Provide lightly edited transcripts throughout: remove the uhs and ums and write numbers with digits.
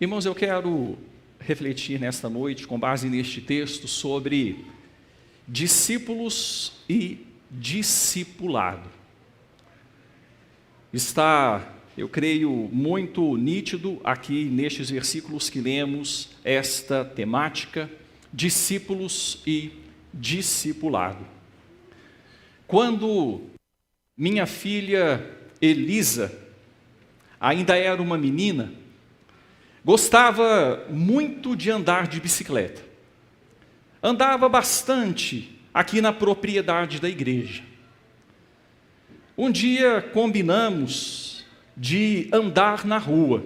Irmãos, eu quero refletir nesta noite, com base neste texto, sobre discípulos e discipulado. Está, eu creio, muito nítido aqui nestes versículos que lemos esta temática, discípulos e discipulado. Quando minha filha Elisa ainda era uma menina, gostava muito de andar de bicicleta. Andava bastante aqui na propriedade da igreja. Um dia combinamos de andar na rua.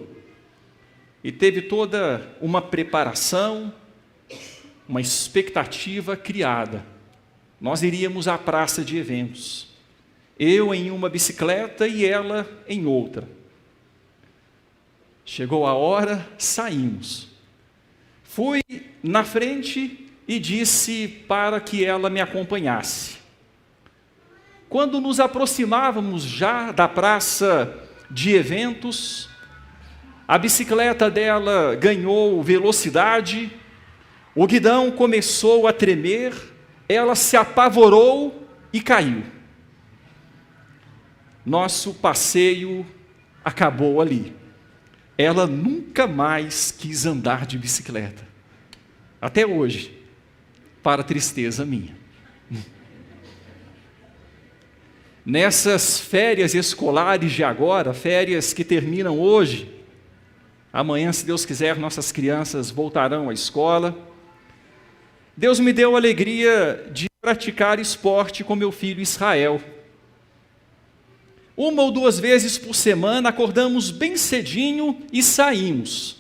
E teve toda uma preparação, uma expectativa criada. Nós iríamos à praça de eventos. Eu em uma bicicleta e ela em outra. Chegou a hora, saímos. Fui na frente e disse para que ela me acompanhasse. Quando nos aproximávamos já da praça de eventos, a bicicleta dela ganhou velocidade, o guidão começou a tremer, ela se apavorou e caiu. Nosso passeio acabou ali. Ela nunca mais quis andar de bicicleta. Até hoje, para tristeza minha. Nessas férias escolares de agora, férias que terminam hoje, amanhã, se Deus quiser, nossas crianças voltarão à escola. Deus me deu a alegria de praticar esporte com meu filho Israel. Uma ou duas vezes por semana, acordamos bem cedinho e saímos.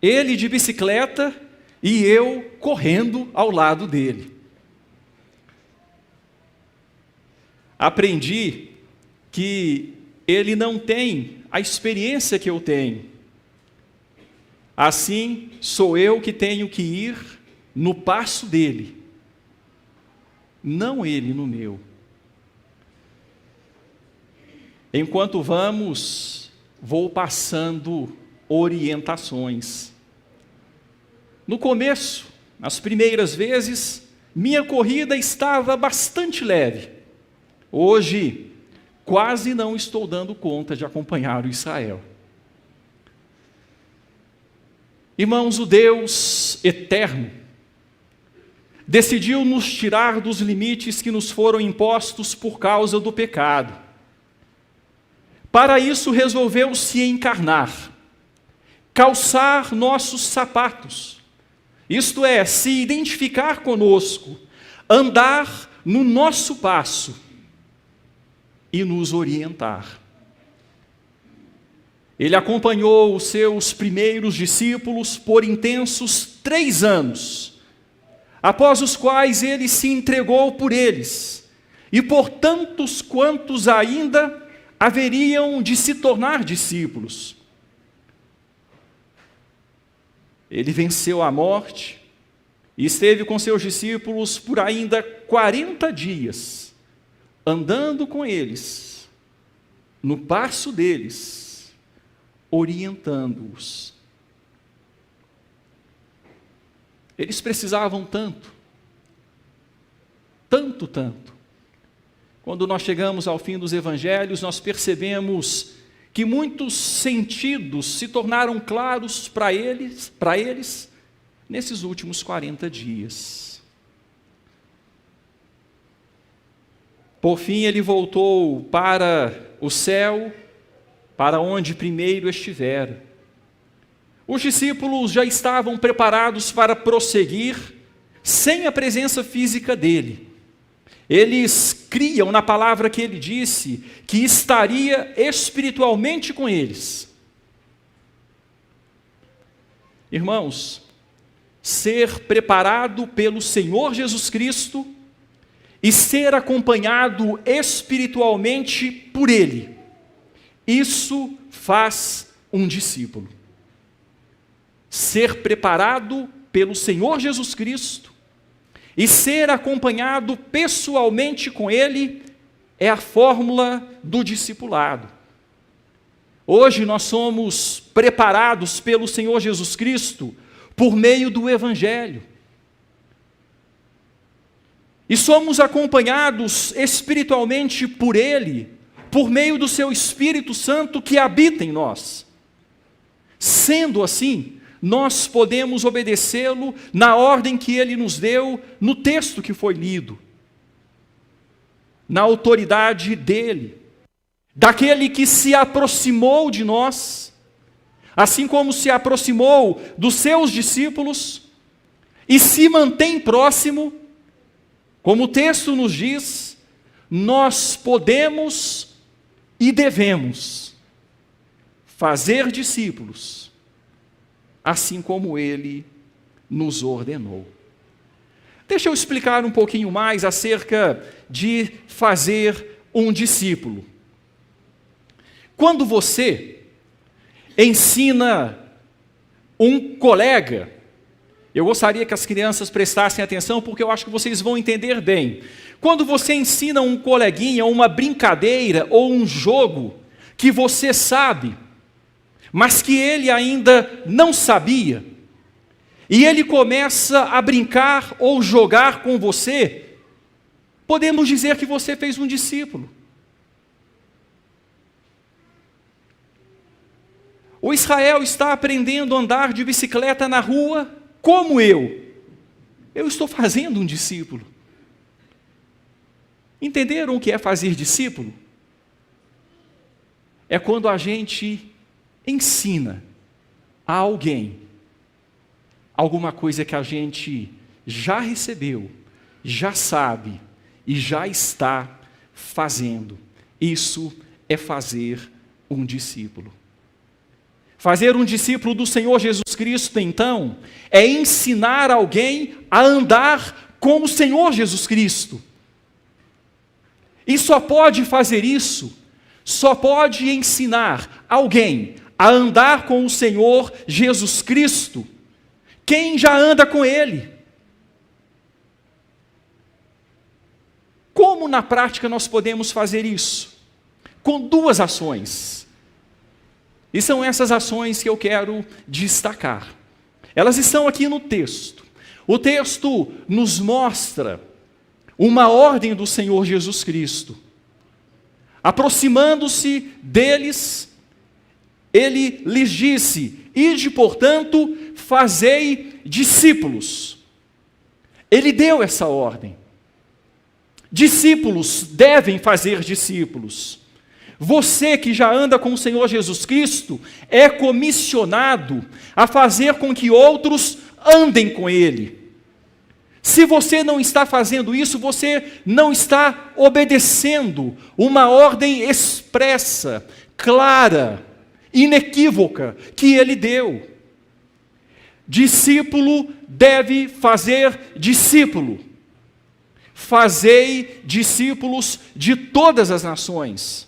Ele de bicicleta e eu correndo ao lado dele. Aprendi que ele não tem a experiência que eu tenho. Assim, sou eu que tenho que ir no passo dele, não ele no meu. Enquanto vou passando orientações. No começo, nas primeiras vezes, minha corrida estava bastante leve. Hoje, quase não estou dando conta de acompanhar o Israel. Irmãos, o Deus eterno decidiu nos tirar dos limites que nos foram impostos por causa do pecado. Para isso resolveu se encarnar, calçar nossos sapatos, isto é, se identificar conosco, andar no nosso passo e nos orientar. Ele acompanhou os seus primeiros discípulos por intensos 3 anos, após os quais ele se entregou por eles, e por tantos quantos ainda haveriam de se tornar discípulos. Ele venceu a morte e esteve com seus discípulos por ainda 40 dias, andando com eles, no passo deles, orientando-os. Eles precisavam tanto. Quando nós chegamos ao fim dos evangelhos, nós percebemos que muitos sentidos se tornaram claros para eles nesses últimos 40 dias. Por fim, ele voltou para o céu, para onde primeiro estivera. Os discípulos já estavam preparados para prosseguir sem a presença física dele. Eles criam na palavra que ele disse, que estaria espiritualmente com eles. Irmãos, ser preparado pelo Senhor Jesus Cristo e ser acompanhado espiritualmente por Ele, isso faz um discípulo. Ser preparado pelo Senhor Jesus Cristo e ser acompanhado pessoalmente com Ele é a fórmula do discipulado. Hoje nós somos preparados pelo Senhor Jesus Cristo por meio do Evangelho. E somos acompanhados espiritualmente por Ele, por meio do Seu Espírito Santo que habita em nós. Sendo assim, nós podemos obedecê-lo na ordem que Ele nos deu no texto que foi lido, na autoridade dEle, daquele que se aproximou de nós, assim como se aproximou dos seus discípulos, e se mantém próximo, como o texto nos diz, nós podemos e devemos fazer discípulos, assim como Ele nos ordenou. Deixa eu explicar um pouquinho mais acerca de fazer um discípulo. Quando você ensina um colega, eu gostaria que as crianças prestassem atenção, porque eu acho que vocês vão entender bem. Quando você ensina um coleguinha uma brincadeira ou um jogo que você sabe, mas que ele ainda não sabia, e ele começa a brincar ou jogar com você, podemos dizer que você fez um discípulo. O Israel está aprendendo a andar de bicicleta na rua, como eu estou fazendo um discípulo. Entenderam o que é fazer discípulo? É quando a gente ensina a alguém alguma coisa que a gente já recebeu, já sabe e já está fazendo. Isso é fazer um discípulo. Fazer um discípulo do Senhor Jesus Cristo, então, é ensinar alguém a andar com o Senhor Jesus Cristo. E só pode fazer isso, só pode ensinar alguém a andar com o Senhor Jesus Cristo quem já anda com Ele. Como na prática nós podemos fazer isso? Com duas ações. E são essas ações que eu quero destacar. Elas estão aqui no texto. O texto nos mostra uma ordem do Senhor Jesus Cristo. Aproximando-se deles, Ele lhes disse: ide, portanto, fazei discípulos. Ele deu essa ordem. Discípulos devem fazer discípulos. Você que já anda com o Senhor Jesus Cristo é comissionado a fazer com que outros andem com Ele. Se você não está fazendo isso, você não está obedecendo uma ordem expressa, clara, inequívoca que Ele deu. Discípulo deve fazer discípulo. Fazei discípulos de todas as nações.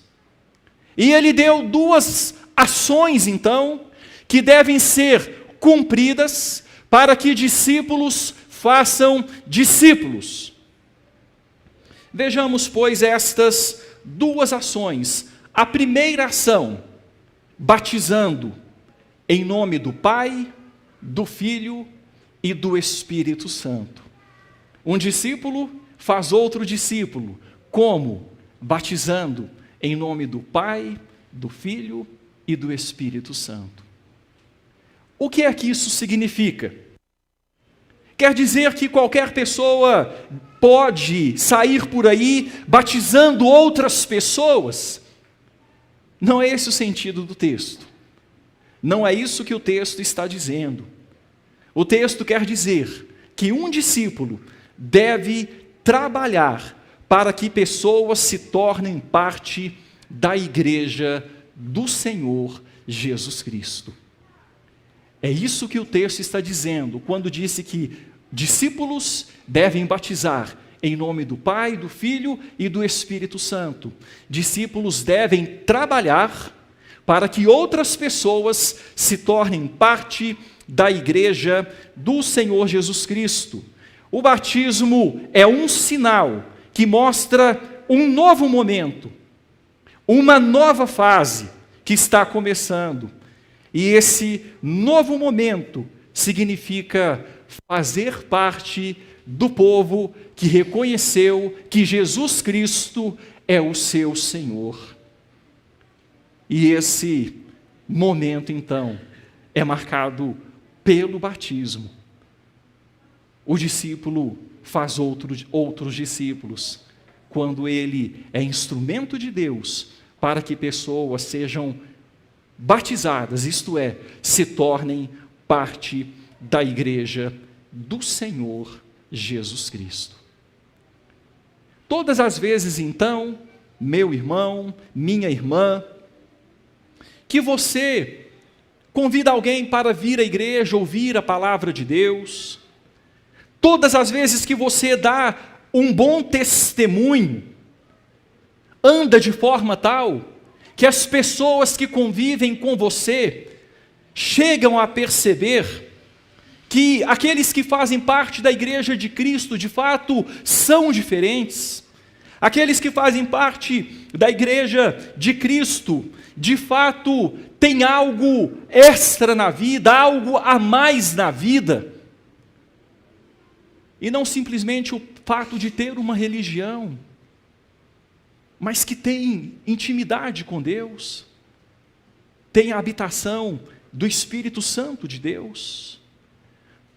E Ele deu duas ações, então, que devem ser cumpridas para que discípulos façam discípulos. Vejamos, pois, estas duas ações. A primeira ação, batizando em nome do Pai, do Filho e do Espírito Santo. Um discípulo faz outro discípulo. Como? Batizando em nome do Pai, do Filho e do Espírito Santo. O que é que isso significa? Quer dizer que qualquer pessoa pode sair por aí batizando outras pessoas? Não é esse o sentido do texto. Não é isso que o texto está dizendo. O texto quer dizer que um discípulo deve trabalhar para que pessoas se tornem parte da igreja do Senhor Jesus Cristo. É isso que o texto está dizendo, quando disse que discípulos devem batizar em nome do Pai, do Filho e do Espírito Santo. Discípulos devem trabalhar para que outras pessoas se tornem parte da igreja do Senhor Jesus Cristo. O batismo é um sinal que mostra um novo momento, uma nova fase que está começando. E esse novo momento significa fazer parte do povo que reconheceu que Jesus Cristo é o seu Senhor. E esse momento, então, é marcado pelo batismo. O discípulo faz outros discípulos, quando ele é instrumento de Deus para que pessoas sejam batizadas, isto é, se tornem parte da igreja do Senhor Jesus Cristo. Todas as vezes, então, meu irmão, minha irmã, que você convida alguém para vir à igreja, ouvir a palavra de Deus, todas as vezes que você dá um bom testemunho, anda de forma tal que as pessoas que convivem com você chegam a perceber que aqueles que fazem parte da igreja de Cristo, de fato, são diferentes. Aqueles que fazem parte da igreja de Cristo, de fato, têm algo extra na vida, algo a mais na vida. E não simplesmente o fato de ter uma religião, mas que tem intimidade com Deus, tem a habitação do Espírito Santo de Deus.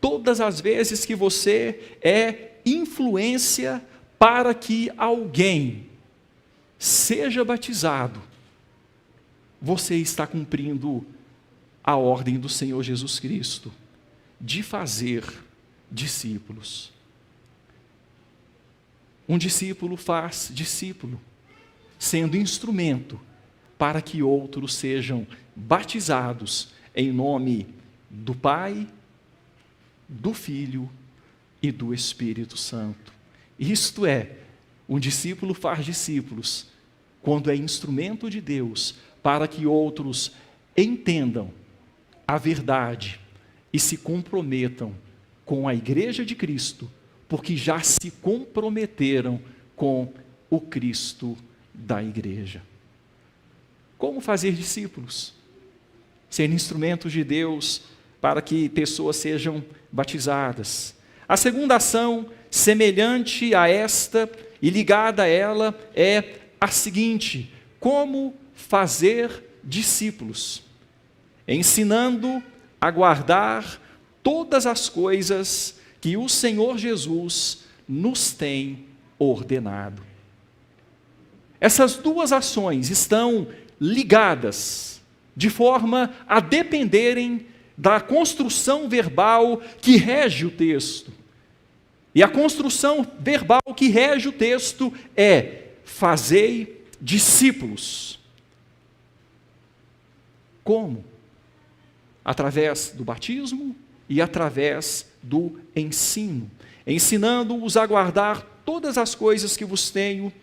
Todas as vezes que você é influência para que alguém seja batizado, você está cumprindo a ordem do Senhor Jesus Cristo de fazer discípulos. Um discípulo faz discípulo, sendo instrumento para que outros sejam batizados em nome do Pai, do Filho e do Espírito Santo. Isto é, um discípulo faz discípulos quando é instrumento de Deus para que outros entendam a verdade e se comprometam com a igreja de Cristo, porque já se comprometeram com o Cristo da igreja. Como fazer discípulos? Ser instrumentos de Deus para que pessoas sejam batizadas. A segunda ação, semelhante a esta e ligada a ela, é a seguinte: como fazer discípulos? Ensinando a guardar todas as coisas que o Senhor Jesus nos tem ordenado. Essas duas ações estão ligadas, de forma a dependerem da construção verbal que rege o texto. E a construção verbal que rege o texto é: fazei discípulos. Como? Através do batismo e através do ensino, ensinando-os a guardar todas as coisas que vos tenho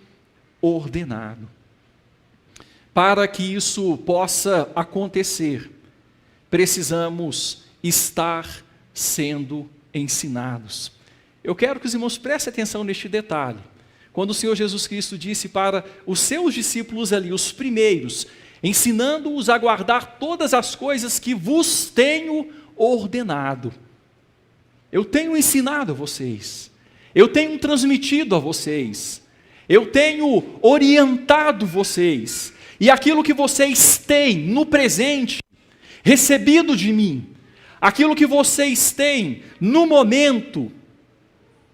ordenado. Para que isso possa acontecer, precisamos estar sendo ensinados. Eu quero que os irmãos prestem atenção neste detalhe. Quando o Senhor Jesus Cristo disse para os seus discípulos ali, os primeiros, ensinando-os a guardar todas as coisas que vos tenho ordenado. Eu tenho ensinado a vocês, eu tenho transmitido a vocês, eu tenho orientado vocês, e aquilo que vocês têm no presente, recebido de mim, aquilo que vocês têm no momento,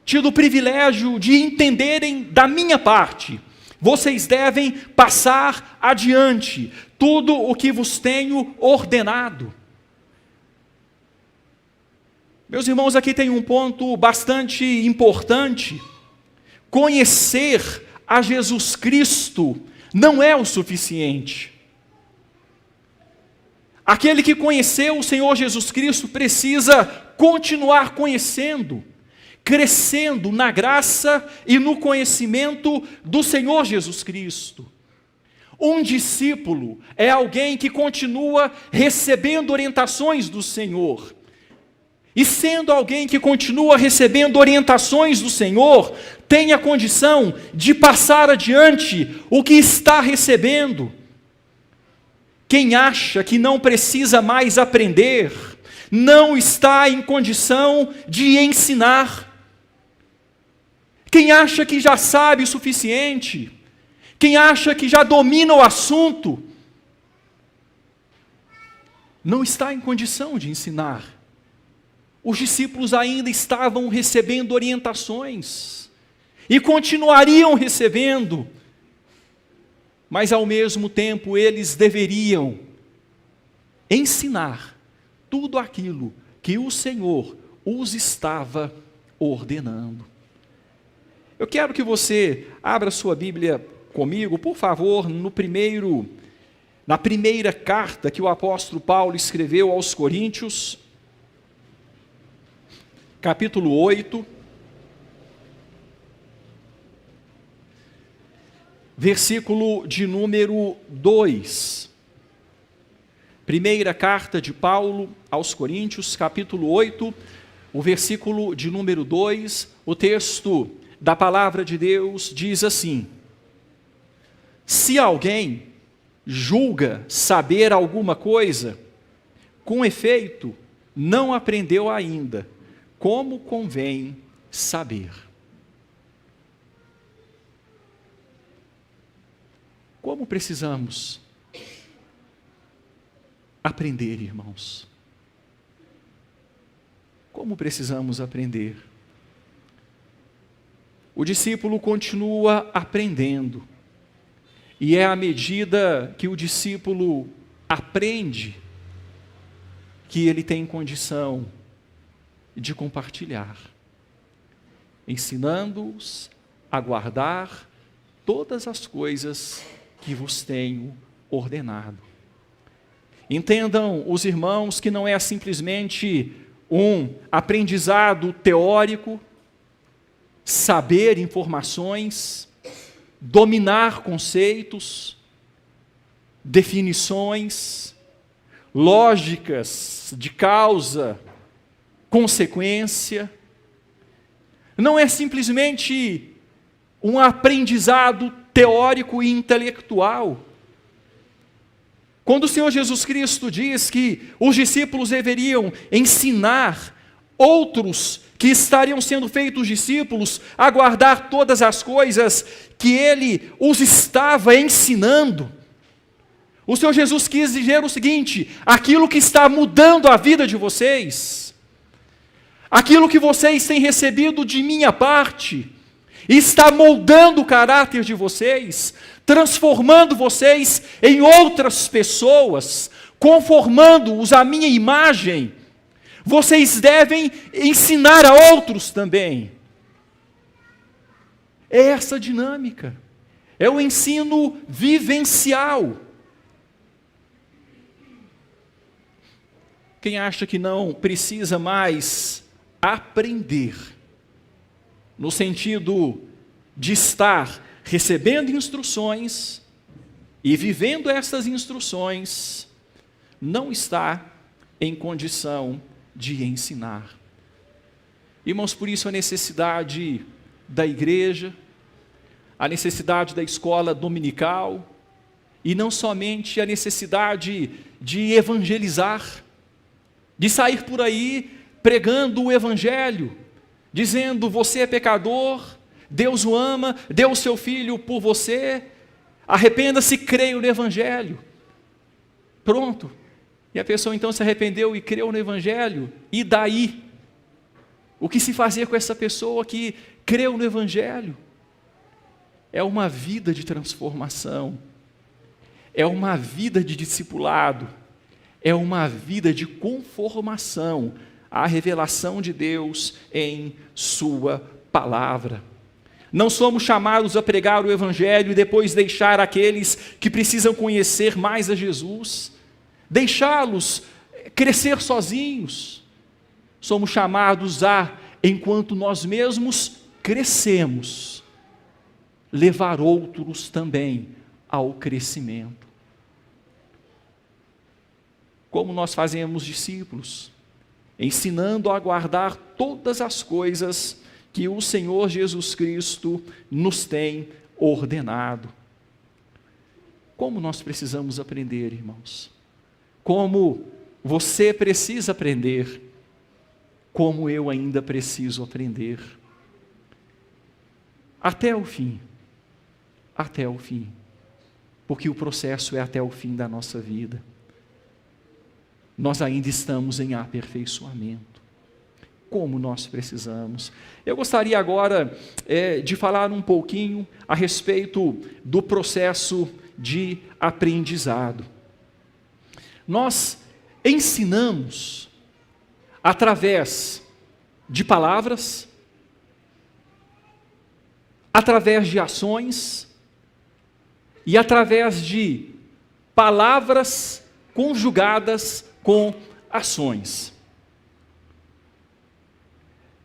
tido o privilégio de entenderem da minha parte, vocês devem passar adiante tudo o que vos tenho ordenado. Meus irmãos, aqui tem um ponto bastante importante. Conhecer a Jesus Cristo não é o suficiente. Aquele que conheceu o Senhor Jesus Cristo precisa continuar conhecendo, crescendo na graça e no conhecimento do Senhor Jesus Cristo. Um discípulo é alguém que continua recebendo orientações do Senhor. E sendo alguém que continua recebendo orientações do Senhor, tem a condição de passar adiante o que está recebendo. Quem acha que não precisa mais aprender, não está em condição de ensinar. Quem acha que já sabe o suficiente, quem acha que já domina o assunto, não está em condição de ensinar. Os discípulos ainda estavam recebendo orientações, e continuariam recebendo, mas ao mesmo tempo eles deveriam ensinar tudo aquilo que o Senhor os estava ordenando. Eu quero que você abra sua Bíblia comigo, por favor, na primeira carta que o apóstolo Paulo escreveu aos Coríntios, capítulo 8, versículo de número 2. Primeira carta de Paulo aos Coríntios, capítulo 8, o versículo de número 2, o texto da palavra de Deus diz assim: se alguém julga saber alguma coisa, com efeito, não aprendeu ainda como convém saber. Como precisamos aprender, irmãos? Como precisamos aprender? O discípulo continua aprendendo, e é à medida que o discípulo aprende que ele tem condição de compartilhar, ensinando-os a guardar todas as coisas que vos tenho ordenado. Entendam os irmãos que não é simplesmente um aprendizado teórico, saber informações, dominar conceitos, definições, lógicas de causa, consequência. Não é simplesmente um aprendizado teórico e intelectual. Quando o Senhor Jesus Cristo diz que os discípulos deveriam ensinar outros que estariam sendo feitos discípulos a guardar todas as coisas que Ele os estava ensinando, o Senhor Jesus quis dizer o seguinte: aquilo que está mudando a vida de vocês, aquilo que vocês têm recebido de minha parte, está moldando o caráter de vocês, transformando vocês em outras pessoas, conformando-os à minha imagem. Vocês devem ensinar a outros também. É essa dinâmica, é o ensino vivencial. Quem acha que não precisa mais aprender, no sentido de estar recebendo instruções e vivendo essas instruções, não está em condição de ensinar. Irmãos, por isso a necessidade da igreja, a necessidade da escola dominical, e não somente a necessidade de evangelizar, de sair por aí pregando o evangelho, dizendo: você é pecador, Deus o ama, deu o seu filho por você, arrependa-se, creia no evangelho. Pronto. E a pessoa então se arrependeu e creu no evangelho, e daí? O que se fazer com essa pessoa que creu no evangelho? É uma vida de transformação, é uma vida de discipulado, é uma vida de conformação à revelação de Deus em sua palavra. Não somos chamados a pregar o evangelho e depois deixar aqueles que precisam conhecer mais a Jesus, deixá-los crescer sozinhos. Somos chamados a, enquanto nós mesmos crescemos, levar outros também ao crescimento. Como nós fazemos discípulos? Ensinando a guardar todas as coisas que o Senhor Jesus Cristo nos tem ordenado. Como nós precisamos aprender, irmãos. Como você precisa aprender. Como eu ainda preciso aprender. Até o fim. Até o fim. Porque o processo é até o fim da nossa vida. Nós ainda estamos em aperfeiçoamento. Como nós precisamos. Eu gostaria agora de falar um pouquinho a respeito do processo de aprendizado. Nós ensinamos através de palavras, através de ações e através de palavras conjugadas com ações.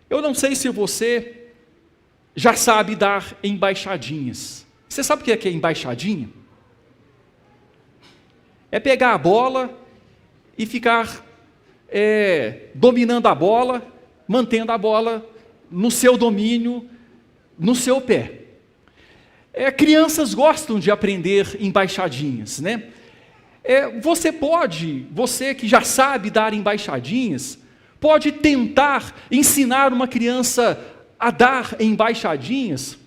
Eu não sei se você já sabe dar embaixadinhas. Você sabe o que é embaixadinha? É pegar a bola e ficar dominando a bola, mantendo a bola no seu domínio, no seu pé. Crianças gostam de aprender embaixadinhas, né? Você que já sabe dar embaixadinhas, pode tentar ensinar uma criança a dar embaixadinhas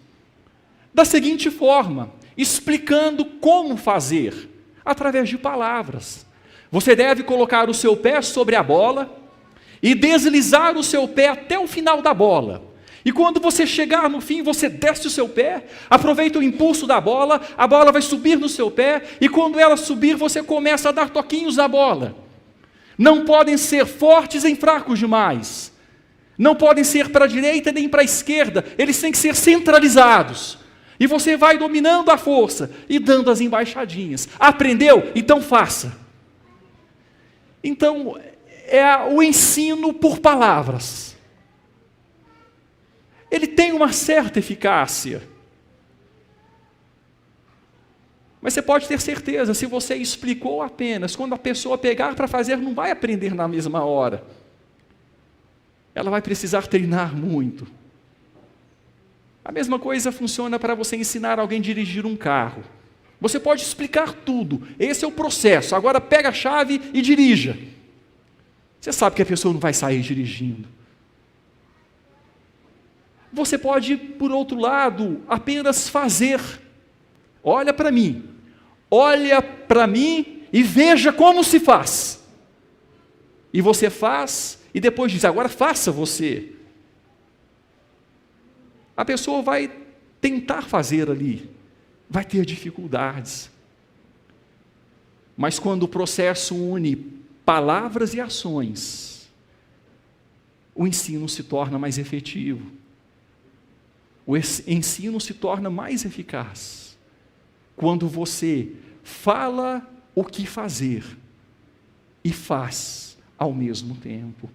da seguinte forma, explicando como fazer, através de palavras. Você deve colocar o seu pé sobre a bola e deslizar o seu pé até o final da bola. E quando você chegar no fim, você desce o seu pé, aproveita o impulso da bola, a bola vai subir no seu pé, e quando ela subir, você começa a dar toquinhos na bola. Não podem ser fortes nem fracos demais. Não podem ser para a direita nem para a esquerda, eles têm que ser centralizados. E você vai dominando a força e dando as embaixadinhas. Aprendeu? Então faça. Então, é o ensino por palavras. Ele tem uma certa eficácia. Mas você pode ter certeza, se você explicou apenas, quando a pessoa pegar para fazer, não vai aprender na mesma hora. Ela vai precisar treinar muito. A mesma coisa funciona para você ensinar alguém a dirigir um carro. Você pode explicar tudo, esse é o processo, agora pega a chave e dirija. Você sabe que a pessoa não vai sair dirigindo. Você pode, por outro lado, apenas fazer. Olha para mim e veja como se faz. E você faz, e depois diz, agora faça você. A pessoa vai tentar fazer ali, vai ter dificuldades. Mas quando o processo une palavras e ações, o ensino se torna mais efetivo. O ensino se torna mais eficaz quando você fala o que fazer e faz ao mesmo tempo.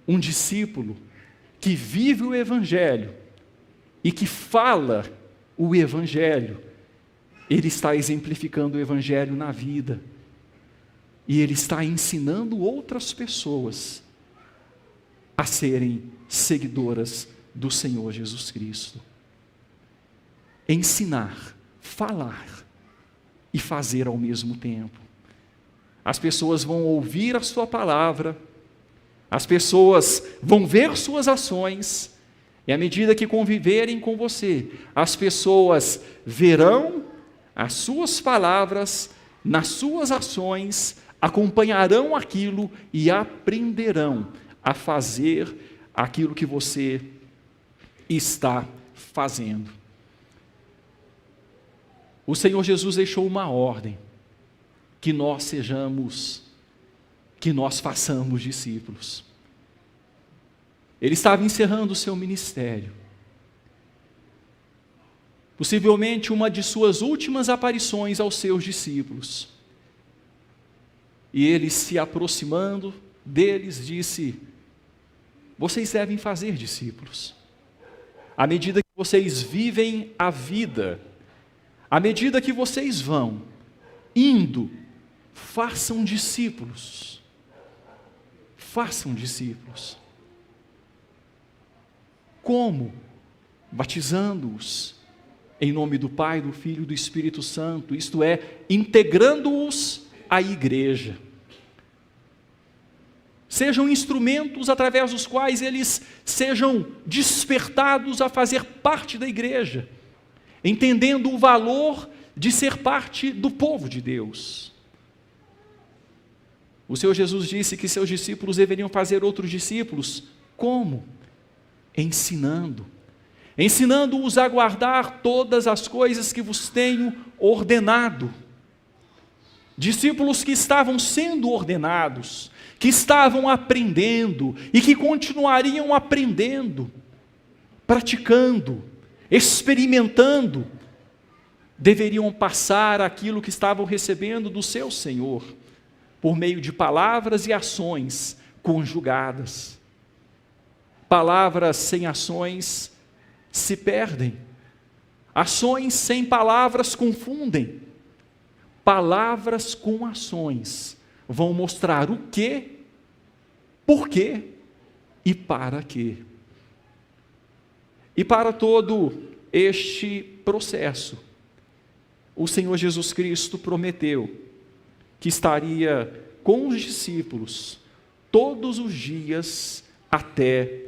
Um discípulo que vive o Evangelho e que fala o Evangelho, ele está exemplificando o Evangelho na vida e ele está ensinando outras pessoas a serem seguidoras do Senhor Jesus Cristo. Ensinar, falar e fazer ao mesmo tempo. As pessoas vão ouvir a sua palavra, as pessoas vão ver suas ações, e à medida que conviverem com você, as pessoas verão as suas palavras, nas suas ações, acompanharão aquilo e aprenderão a fazer aquilo que você está fazendo. O Senhor Jesus deixou uma ordem, que nós façamos discípulos. Ele estava encerrando o seu ministério. Possivelmente uma de suas últimas aparições aos seus discípulos. E ele, se aproximando deles, disse: vocês devem fazer discípulos. À medida que vocês vivem a vida, à medida que vocês vão indo, façam discípulos. Façam discípulos. Como? Batizando-os em nome do Pai, do Filho e do Espírito Santo, isto é, integrando-os à igreja. Sejam instrumentos através dos quais eles sejam despertados a fazer parte da igreja, entendendo o valor de ser parte do povo de Deus. O Senhor Jesus disse que seus discípulos deveriam fazer outros discípulos. Como? Ensinando-os a guardar todas as coisas que vos tenho ordenado. Discípulos que estavam sendo ordenados, que estavam aprendendo e que continuariam aprendendo, praticando, experimentando, deveriam passar aquilo que estavam recebendo do seu Senhor, por meio de palavras e ações conjugadas. Palavras sem ações se perdem. Ações sem palavras confundem. Palavras com ações vão mostrar o que, por quê e para quê. E para todo este processo, o Senhor Jesus Cristo prometeu que estaria com os discípulos todos os dias até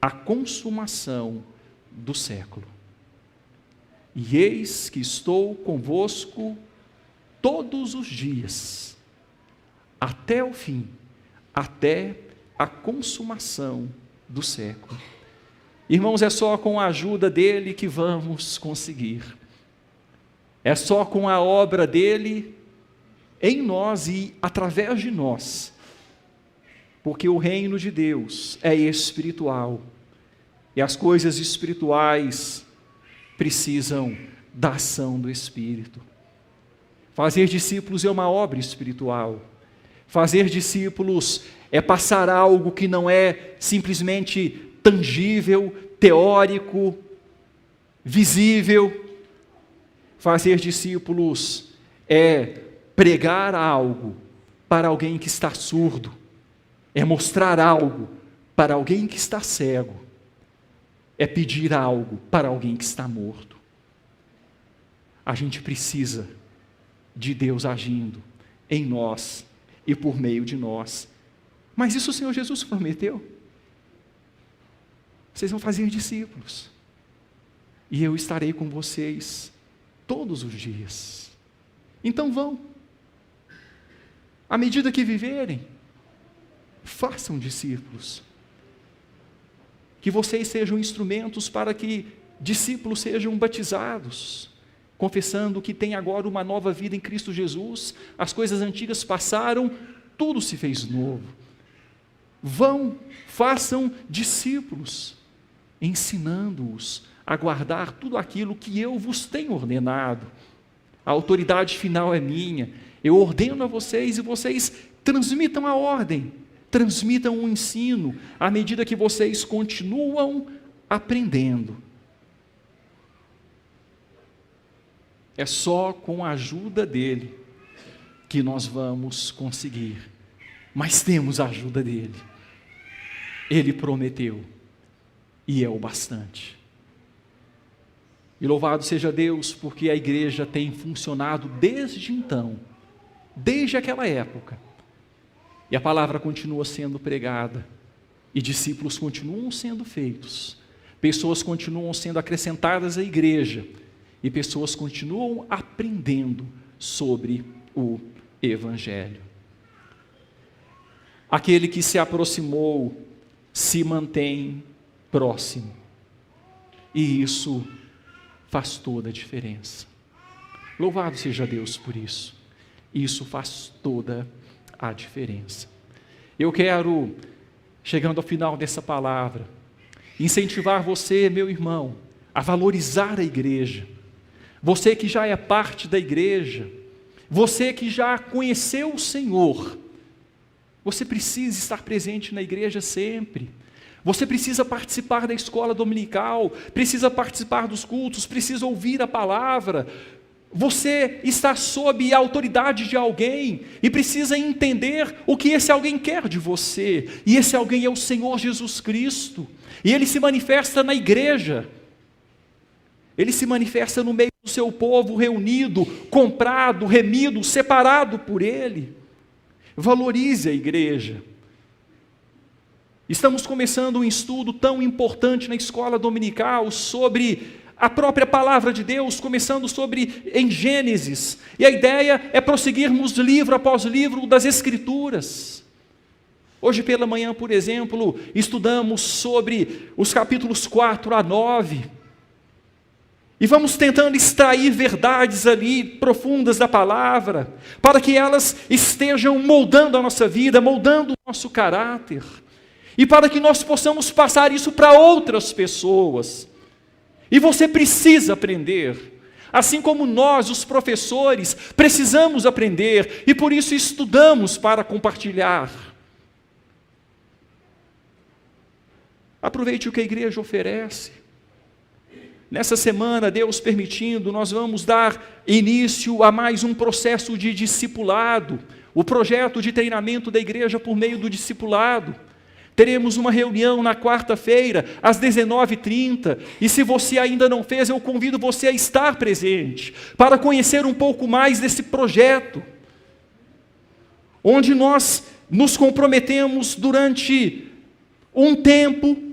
a consumação do século. E eis que estou convosco todos os dias, até o fim, até a consumação do século. Irmãos, é só com a ajuda dele que vamos conseguir. É só com a obra dele em nós e através de nós. Porque o reino de Deus é espiritual. E as coisas espirituais precisam da ação do Espírito. Fazer discípulos é uma obra espiritual. Fazer discípulos é passar algo que não é simplesmente tangível, teórico, visível. Fazer discípulos é pregar algo para alguém que está surdo, é mostrar algo para alguém que está cego, é pedir algo para alguém que está morto. A gente precisa de Deus agindo em nós e por meio de nós. Mas isso o Senhor Jesus prometeu. Vocês vão fazer discípulos, e eu estarei com vocês todos os dias. Então vão. À medida que viverem, façam discípulos. Que vocês sejam instrumentos para que discípulos sejam batizados, confessando que tem agora uma nova vida em Cristo Jesus, as coisas antigas passaram, tudo se fez novo. Vão, façam discípulos, ensinando-os a guardar tudo aquilo que eu vos tenho ordenado. A autoridade final é minha. Eu ordeno a vocês e vocês transmitam a ordem, transmitam o ensino, à medida que vocês continuam aprendendo. É só com a ajuda dele que nós vamos conseguir. Mas temos a ajuda dele. Ele prometeu, e é o bastante. E louvado seja Deus, porque a igreja tem funcionado desde então, desde aquela época. E a palavra continua sendo pregada, e discípulos continuam sendo feitos, pessoas continuam sendo acrescentadas à igreja, e pessoas continuam aprendendo sobre o Evangelho. Aquele que se aproximou se mantém próximo, e isso faz toda a diferença. Louvado seja Deus por isso. Isso faz toda a diferença. Eu quero, chegando ao final dessa palavra, incentivar você, meu irmão, a valorizar a igreja. Você que já é parte da igreja, você que já conheceu o Senhor, você precisa estar presente na igreja sempre. Você precisa participar da escola dominical, precisa participar dos cultos, precisa ouvir a palavra. Você está sob a autoridade de alguém e precisa entender o que esse alguém quer de você. E esse alguém é o Senhor Jesus Cristo. E Ele se manifesta na igreja. Ele se manifesta no meio do seu povo reunido, comprado, remido, separado por Ele. Valorize a igreja. Estamos começando um estudo tão importante na escola dominical sobre a própria palavra de Deus, começando em Gênesis. E a ideia é prosseguirmos livro após livro das Escrituras. Hoje pela manhã, por exemplo, estudamos sobre os capítulos 4 a 9. E vamos tentando extrair verdades ali profundas da palavra, para que elas estejam moldando a nossa vida, moldando o nosso caráter. E para que nós possamos passar isso para outras pessoas. E você precisa aprender, assim como nós, os professores, precisamos aprender, e por isso estudamos para compartilhar. Aproveite o que a igreja oferece. Nessa semana, Deus permitindo, nós vamos dar início a mais um processo de discipulado, o projeto de treinamento da igreja por meio do discipulado. Teremos uma reunião na quarta-feira, às 19h30, e se você ainda não fez, eu convido você a estar presente, para conhecer um pouco mais desse projeto, onde nós nos comprometemos durante um tempo,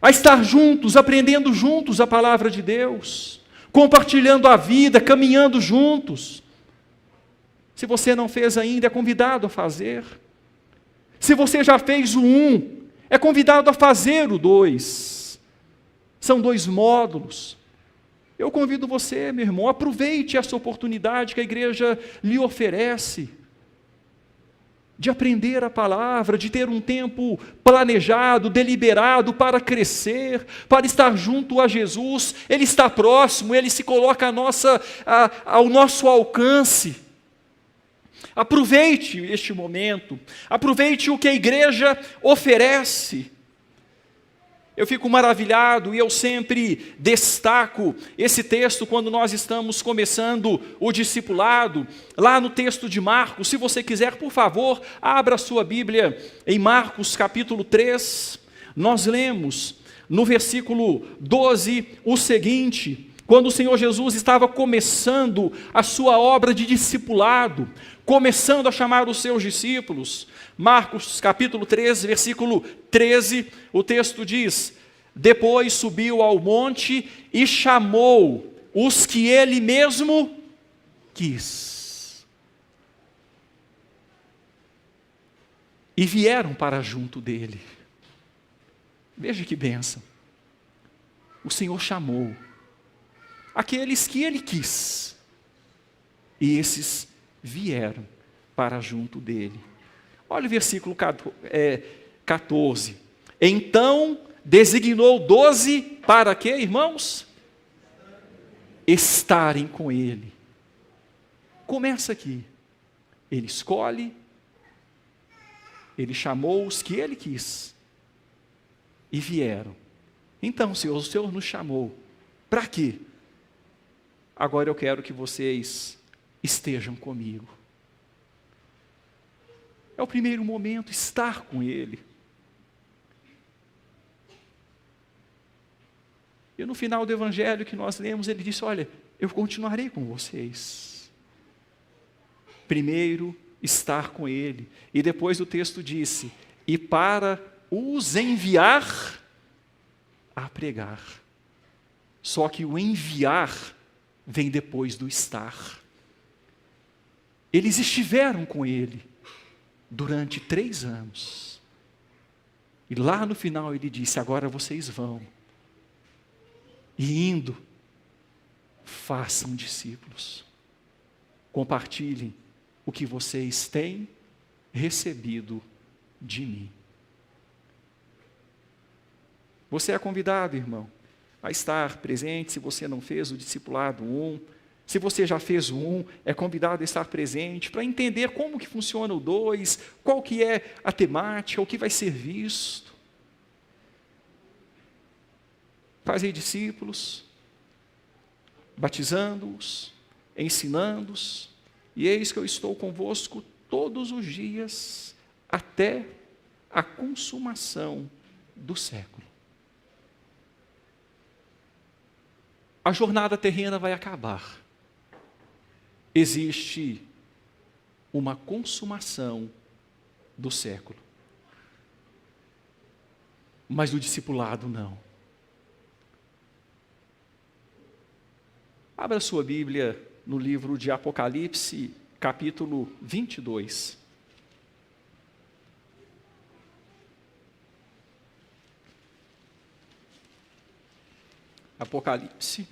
a estar juntos, aprendendo juntos a palavra de Deus, compartilhando a vida, caminhando juntos. Se você não fez ainda, é convidado a fazer. Se você já fez o 1, é convidado a fazer o 2. São 2 módulos. Eu convido você, meu irmão, aproveite essa oportunidade que a igreja lhe oferece, de aprender a palavra, de ter um tempo planejado, deliberado para crescer, para estar junto a Jesus. Ele está próximo, Ele se coloca ao nosso alcance. Aproveite este momento, aproveite o que a igreja oferece. Eu fico maravilhado e eu sempre destaco esse texto quando nós estamos começando o discipulado, lá no texto de Marcos. Se você quiser, por favor, abra a sua Bíblia em Marcos capítulo 3, nós lemos no versículo 12 o seguinte: quando o Senhor Jesus estava começando a sua obra de discipulado, começando a chamar os seus discípulos, Marcos capítulo 3, versículo 13, o texto diz: depois subiu ao monte e chamou os que ele mesmo quis, e vieram para junto dele. Veja que bênção, o Senhor chamou aqueles que ele quis, e esses vieram para junto dele. Olha o versículo 14. Então designou 12 para quê, irmãos? Estarem com ele. Começa aqui. Ele escolhe, ele chamou os que ele quis, e vieram. Então, Senhor, o Senhor nos chamou. Para quê? Agora eu quero que vocês estejam comigo. É o primeiro momento, estar com Ele. E no final do evangelho que nós lemos, ele disse: olha, eu continuarei com vocês. Primeiro, estar com Ele. E depois o texto disse: e para os enviar a pregar. Só que o enviar vem depois do estar. Eles estiveram com ele durante 3 anos. E lá no final ele disse: agora vocês vão. E indo, façam discípulos. Compartilhem o que vocês têm recebido de mim. Você é convidado, irmão, a estar presente. Se você não fez o discipulado 1, se você já fez o 1, é convidado a estar presente para entender como que funciona o 2, qual que é a temática, o que vai ser visto. Fazei discípulos, batizando-os, ensinando-os, e eis que eu estou convosco todos os dias, até a consumação do século. a jornada terrena vai acabar. Existe uma consumação do século. Mas do discipulado não. Abra sua Bíblia no livro de Apocalipse, capítulo 22. Apocalipse.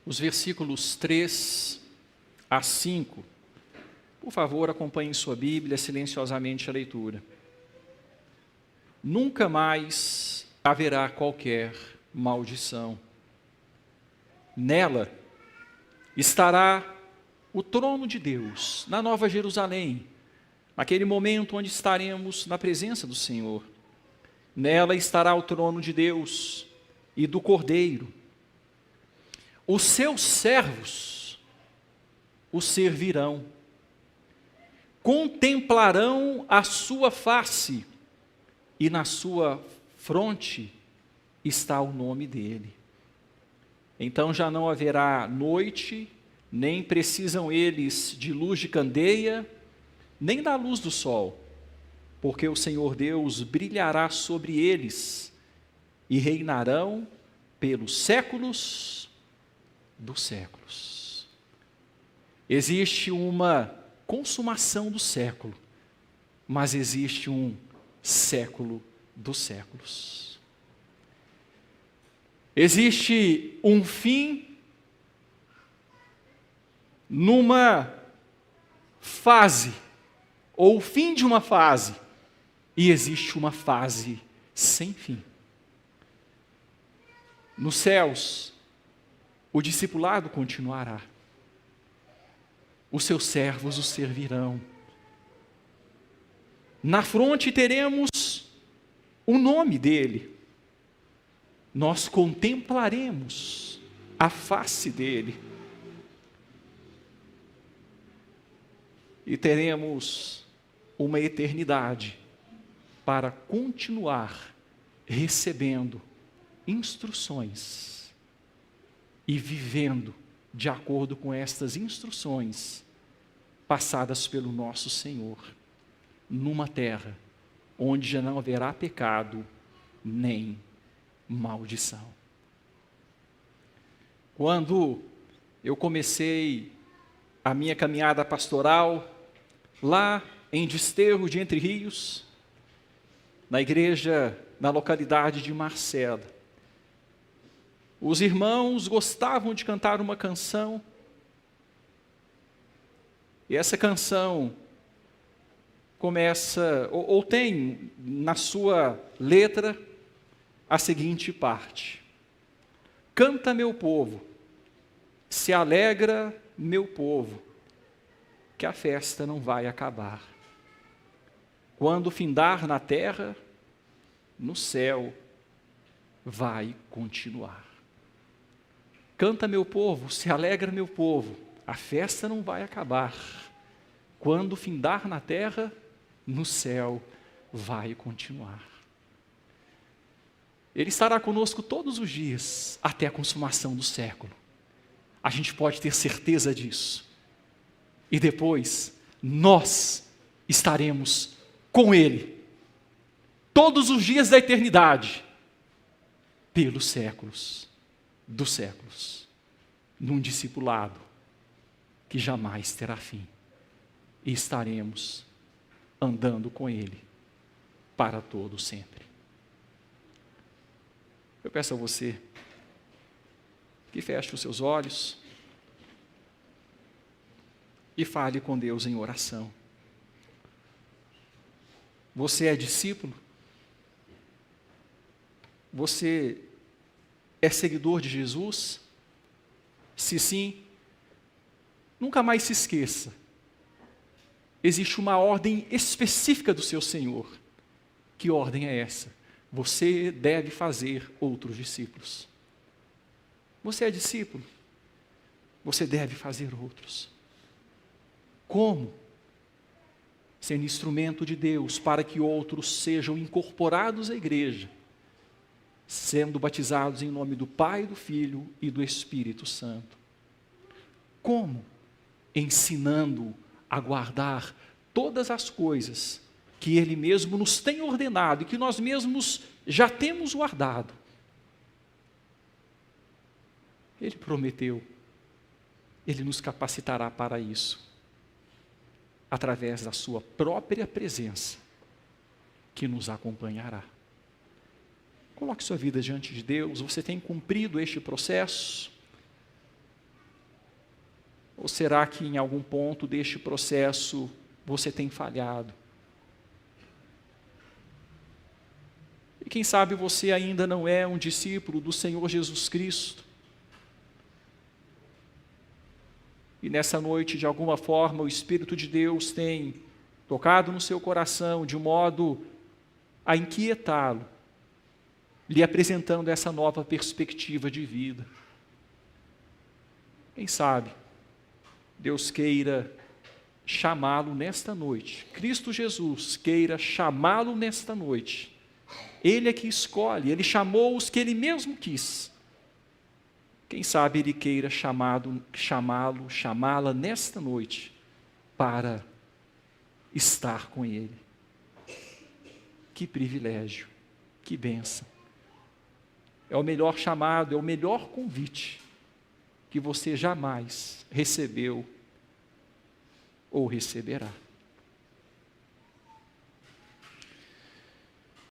Os versículos 3 a 5. Por favor, acompanhe em sua Bíblia silenciosamente a leitura. Nunca mais haverá qualquer maldição. Nela estará o trono de Deus, na Nova Jerusalém, naquele momento onde estaremos na presença do Senhor. Nela estará o trono de Deus e do Cordeiro. Os seus servos o servirão, contemplarão a sua face, e na sua fronte está o nome dele. Então já não haverá noite, nem precisam eles de luz de candeia, nem da luz do sol, porque o Senhor Deus brilhará sobre eles e reinarão pelos séculos dos séculos. Existe uma consumação do século, mas existe um século dos séculos. Existe um fim numa fase, ou o fim de uma fase, e existe uma fase sem fim. Nos céus, o discipulado continuará. Os seus servos o servirão. Na fronte teremos o nome dele. Nós contemplaremos a face dele. E teremos uma eternidade para continuar recebendo instruções e vivendo de acordo com estas instruções passadas pelo nosso Senhor, numa terra onde já não haverá pecado nem maldição. Quando eu comecei a minha caminhada pastoral, lá em Desterro de Entre Rios, na igreja, na localidade de Marcela, os irmãos gostavam de cantar uma canção, e essa canção começa, ou tem na sua letra, a seguinte parte: canta meu povo, se alegra meu povo, que a festa não vai acabar. Quando findar na terra, no céu vai continuar. Canta meu povo, se alegra meu povo, a festa não vai acabar. Quando findar na terra, no céu vai continuar. Ele estará conosco todos os dias, até a consumação do século. A gente pode ter certeza disso. E depois, nós estaremos com Ele, todos os dias da eternidade, pelos séculos dos séculos, num discipulado que jamais terá fim. E estaremos andando com Ele para todo sempre. Eu peço a você que feche os seus olhos e fale com Deus em oração. Você é discípulo? Você é seguidor de Jesus? Se sim, nunca mais se esqueça. Existe uma ordem específica do seu Senhor. Que ordem é essa? Você deve fazer outros discípulos. Você é discípulo? Você deve fazer outros. Como? Sendo instrumento de Deus para que outros sejam incorporados à igreja, sendo batizados em nome do Pai, do Filho e do Espírito Santo. Como? Ensinando a guardar todas as coisas que Ele mesmo nos tem ordenado e que nós mesmos já temos guardado. Ele prometeu, Ele nos capacitará para isso, através da sua própria presença, que nos acompanhará. Coloque sua vida diante de Deus. Você tem cumprido este processo? Ou será que em algum ponto deste processo você tem falhado? E quem sabe você ainda não é um discípulo do Senhor Jesus Cristo? E nessa noite, de alguma forma, o Espírito de Deus tem tocado no seu coração de modo a inquietá-lo, lhe apresentando essa nova perspectiva de vida. Quem sabe Deus queira chamá-lo nesta noite, Cristo Jesus queira chamá-lo nesta noite. Ele é que escolhe, Ele chamou os que Ele mesmo quis. Quem sabe Ele queira chamá-la nesta noite para estar com Ele. Que privilégio, que bênção. É o melhor chamado, é o melhor convite que você jamais recebeu ou receberá.